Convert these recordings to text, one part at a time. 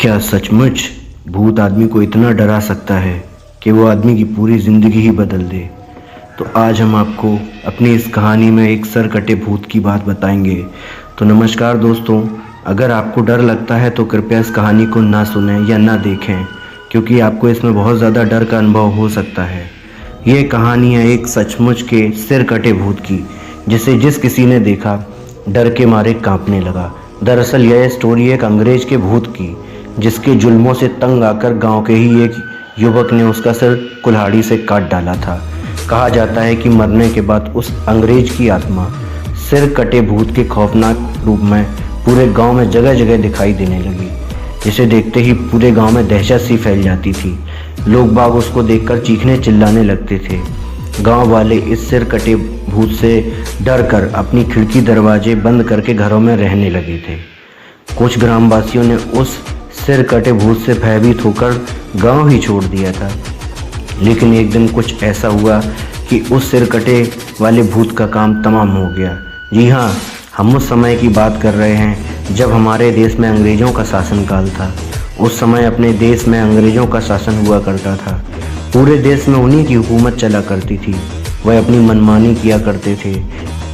क्या सचमुच भूत आदमी को इतना डरा सकता है कि वो आदमी की पूरी ज़िंदगी ही बदल दे? तो आज हम आपको अपनी इस कहानी में एक सर कटे भूत की बात बताएंगे। तो नमस्कार दोस्तों, अगर आपको डर लगता है तो कृपया इस कहानी को ना सुनें या ना देखें, क्योंकि आपको इसमें बहुत ज़्यादा डर का अनुभव हो सकता है। ये कहानी है एक सचमुच के सिर कटे भूत की, जिसे जिस किसी ने देखा डर के मारे कांपने लगा। दरअसल यह स्टोरी एक अंग्रेज के भूत की, जिसके जुल्मों से तंग आकर गांव के ही एक युवक ने उसका सिर कुल्हाड़ी से काट डाला था। कहा जाता है कि मरने के बाद उस अंग्रेज की आत्मा सिर कटे भूत के खौफनाक रूप में पूरे गांव में जगह जगह दिखाई देने लगी, जिसे देखते ही पूरे गांव में दहशत सी फैल जाती थी। लोग बाग उसको देखकर चीखने चिल्लाने लगते थे। गांव वाले इस सिर कटे भूत से डरकर अपनी खिड़की दरवाजे बंद करके घरों में रहने लगे थे। कुछ ग्रामवासियों ने उस सिर कटे भूत से भयभीत होकर गांव ही छोड़ दिया था। लेकिन एक दिन कुछ ऐसा हुआ कि उस सिर कटे वाले भूत का काम तमाम हो गया। जी हाँ, हम उस समय की बात कर रहे हैं जब हमारे देश में अंग्रेज़ों का शासनकाल था। उस समय अपने देश में अंग्रेज़ों का शासन हुआ करता था। पूरे देश में उन्हीं की हुकूमत चला करती थी। वह अपनी मनमानी किया करते थे।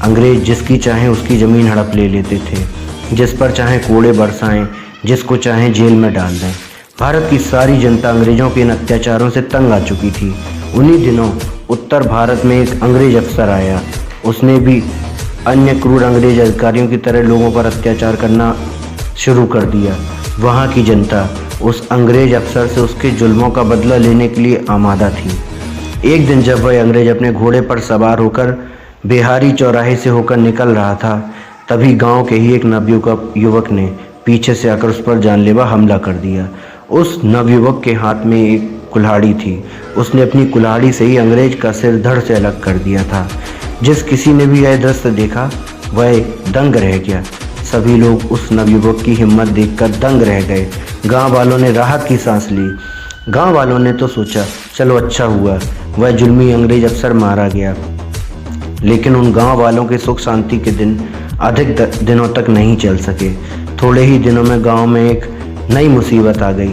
अंग्रेज जिसकी चाहे उसकी ज़मीन हड़प ले लेते थे, जिस पर चाहे कोड़े बरसाएं, जिसको चाहे जेल में डाल दें। भारत की सारी जनता अंग्रेज़ों के इन अत्याचारों से तंग आ चुकी थी। उन्हीं दिनों उत्तर भारत में एक अंग्रेज अफसर आया। उसने भी अन्य क्रूर अंग्रेज अधिकारियों की तरह लोगों पर अत्याचार करना शुरू कर दिया। वहाँ की जनता उस अंग्रेज अफसर से उसके जुल्मों का बदला लेने के लिए आमादा थी। एक दिन जब वह अंग्रेज अपने घोड़े पर सवार होकर बिहारी चौराहे से होकर निकल रहा था, तभी गांव के ही एक नवयुवक युवक ने पीछे से आकर उस पर जानलेवा हमला कर दिया। उस नवयुवक के हाथ में एक कुल्हाड़ी थी। उसने अपनी कुल्हाड़ी से ही अंग्रेज का सिर धड़ से अलग कर दिया था। जिस किसी ने भी यह दृश्य देखा वह दंग रह गया। सभी लोग उस नवयुवक की हिम्मत देखकर दंग रह गए। गांव वालों ने राहत की सांस ली। गांव वालों ने तो सोचा, चलो अच्छा हुआ वह जुल्मी अंग्रेज अफसर मारा गया। लेकिन उन गांव वालों के सुख शांति के दिन अधिक दिनों तक नहीं चल सके। थोड़े ही दिनों में गांव में एक नई मुसीबत आ गई।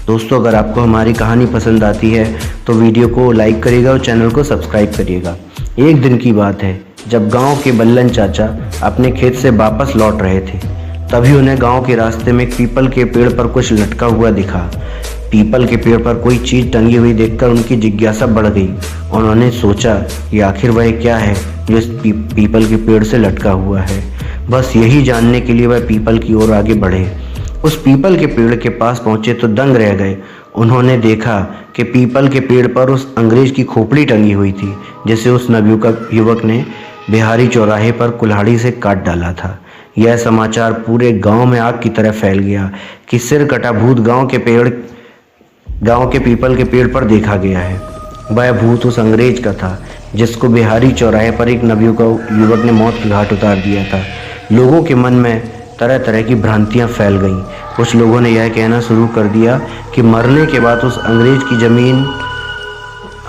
दोस्तों, अगर आपको हमारी कहानी पसंद आती है तो वीडियो को लाइक करिएगा और चैनल को सब्सक्राइब करिएगा। एक दिन की बात है जब गांव के बल्लन चाचा अपने खेत से वापस लौट रहे थे, तभी उन्हें गांव के रास्ते में एक पीपल के पेड़ पर कुछ लटका हुआ दिखा। पीपल के पेड़ पर कोई चीज़ टंगी हुई देखकर उनकी जिज्ञासा बढ़ गई। उन्होंने सोचा कि आखिर वह क्या है जो इस पीपल के पेड़ से लटका हुआ है। बस यही जानने के लिए वह पीपल की ओर आगे बढ़े। उस पीपल के पेड़ के पास पहुंचे तो दंग रह गए। उन्होंने देखा कि पीपल के पेड़ पर उस अंग्रेज की खोपड़ी टंगी हुई थी, जिसे उस नवयुवक ने बिहारी चौराहे पर कुल्हाड़ी से काट डाला था। यह समाचार पूरे गांव में आग की तरह फैल गया कि सिर कटा भूत गांव के पीपल के पेड़ पर देखा गया है। वह भूत उस अंग्रेज का था जिसको बिहारी चौराहे पर एक नवयुवक ने मौत के घाट उतार दिया था। लोगों के मन में तरह तरह की भ्रांतियां फैल गईं। कुछ लोगों ने यह कहना शुरू कर दिया कि मरने के बाद उस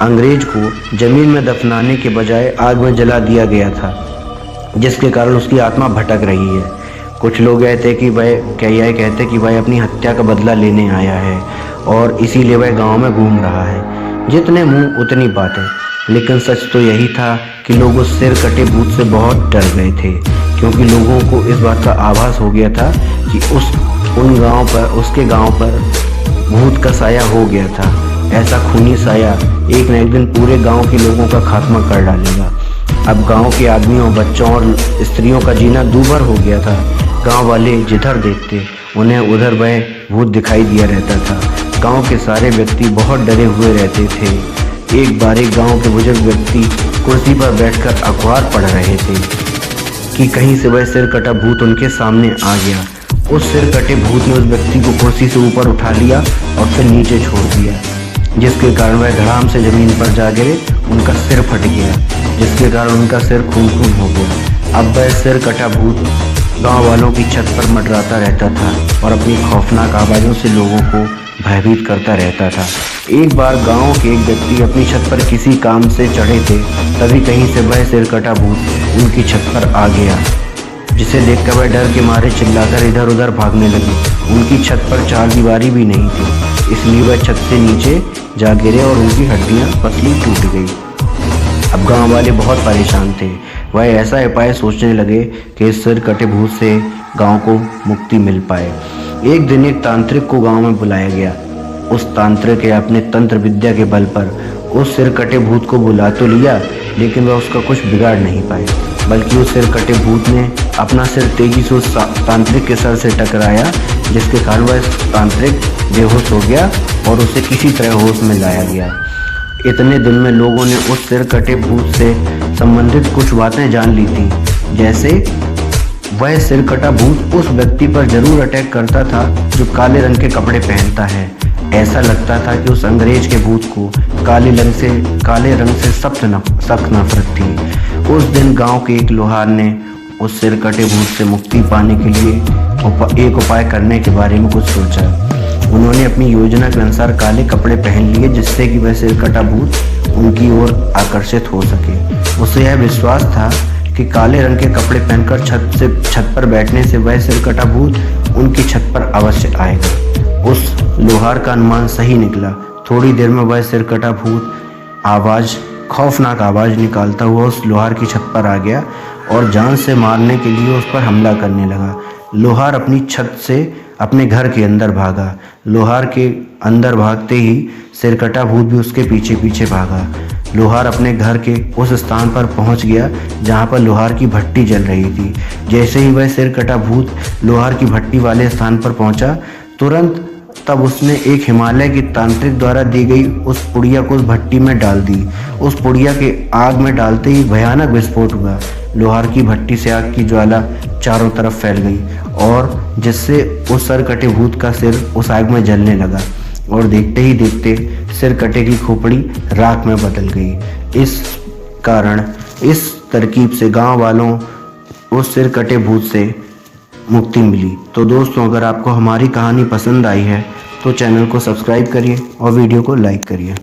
अंग्रेज को जमीन में दफनाने के बजाय आग में जला दिया गया था, जिसके कारण उसकी आत्मा भटक रही है। कुछ लोग कहते कि वह अपनी हत्या का बदला लेने आया है और इसीलिए वह गांव में घूम रहा है। जितने मुंह उतनी बातें, लेकिन सच तो यही था कि लोग उस सिर कटे भूत से बहुत डर गए थे, क्योंकि लोगों को इस बात का आभास हो गया था कि उसके गांव पर भूत का साया हो गया था। ऐसा खूनी साया एक न एक दिन पूरे गांव के लोगों का खात्मा कर डालेगा। अब गांव के आदमियों, बच्चों और स्त्रियों का जीना दूभर हो गया था। गांव वाले जिधर देखते उन्हें उधर वह भूत दिखाई दिया रहता था। गांव के सारे व्यक्ति बहुत डरे हुए रहते थे। एक बार एक गांव के बुजुर्ग व्यक्ति कुर्सी पर बैठकर अखबार पढ़ रहे थे कि कहीं से वह सिर कटा भूत उनके सामने आ गया। उस सिर कटे भूत ने उस व्यक्ति को कुर्सी से ऊपर उठा लिया और फिर नीचे छोड़ दिया, जिसके कारण वह धड़ाम से जमीन पर जा गिरे। उनका सिर फट गया, जिसके कारण उनका सिर खून हो गया। अब वह सिर कटा भूत गांव वालों की छत पर मंडराता रहता था और अपनी खौफनाक आवाज़ों से लोगों को भयभीत करता रहता था। एक बार गांव के एक व्यक्ति अपनी छत पर किसी काम से चढ़े थे, तभी कहीं से वह सिर कटा भूत उनकी छत पर आ गया। जिसे देखकर वह डर के मारे चिल्लाकर इधर उधर भागने लगी। उनकी छत पर चारदीवारी भी नहीं थी, इसलिए वह छत से नीचे जा गिरे और उनकी हड्डियां पसली टूट गई। अब गांव वाले बहुत परेशान थे। वह ऐसा उपाय सोचने लगे कि इस सिर कटे भूत से गांव को मुक्ति मिल पाए। एक दिन एक तांत्रिक को गांव में बुलाया गया। उस तांत्रिक ने अपने तंत्र विद्या के बल पर उस सिर कटे भूत को बुला तो लिया, लेकिन वह उसका कुछ बिगाड़ नहीं पाए, बल्कि उस सिर कटे भूत ने अपना सिर तेजी से उस तांत्रिक के सर से टकराया, जिसके कारण वह तांत्रिक बेहोश हो गया और उसे किसी तरह होश में लाया गया। इतने दिन में लोगों ने उस सिर कटे भूत से संबंधित कुछ बातें जान ली थी, जैसे वह सिर कटा भूत उस व्यक्ति पर जरूर अटैक करता था जो काले रंग के कपड़े पहनता है। ऐसा लगता था कि उस अंग्रेज के भूत को काले रंग से सख्त नफरत थी। उस दिन गांव के एक लोहार ने उस सिर कटे भूत से मुक्ति पाने के लिए एक उपाय करने के बारे में कुछ सोचा। उन्होंने अपनी योजना के अनुसार काले कपड़े पहन लिए, जिससे कि वह सिर कटा भूत उनकी ओर आकर्षित हो सके। उसे यह विश्वास था कि काले रंग के कपड़े पहनकर छत पर बैठने से वह सिर कटा भूत उनकी छत पर अवश्य आएगा। उस लोहार का अनुमान सही निकला। थोड़ी देर में वह सिर कटा भूत खौफनाक आवाज निकालता हुआ उस लोहार की छत पर आ गया और जान से मारने के लिए उस पर हमला करने लगा। लोहार अपनी छत से अपने घर के अंदर भागा। लोहार के अंदर भागते ही सिरकटा भूत भी उसके पीछे पीछे भागा। लोहार अपने घर के उस स्थान पर पहुंच गया जहां पर लोहार की भट्टी जल रही थी। जैसे ही वह सिरकटा भूत लोहार की भट्टी वाले स्थान पर पहुंचा, तुरंत तब उसने एक हिमालय की तांत्रिक द्वारा दी गई उस पुड़िया को उस भट्टी में डाल दी। उस पुड़िया के आग में डालते ही भयानक विस्फोट हुआ। लोहार की भट्टी से आग की ज्वाला चारों तरफ फैल गई और जिससे उस सर कटे भूत का सिर उस आग में जलने लगा और देखते ही देखते सिर कटे की खोपड़ी राख में बदल गई। इस तरकीब से गांव वालों उस सिर कटे भूत से मुक्ति मिली। तो दोस्तों, अगर आपको हमारी कहानी पसंद आई है तो चैनल को सब्सक्राइब करिए और वीडियो को लाइक करिए।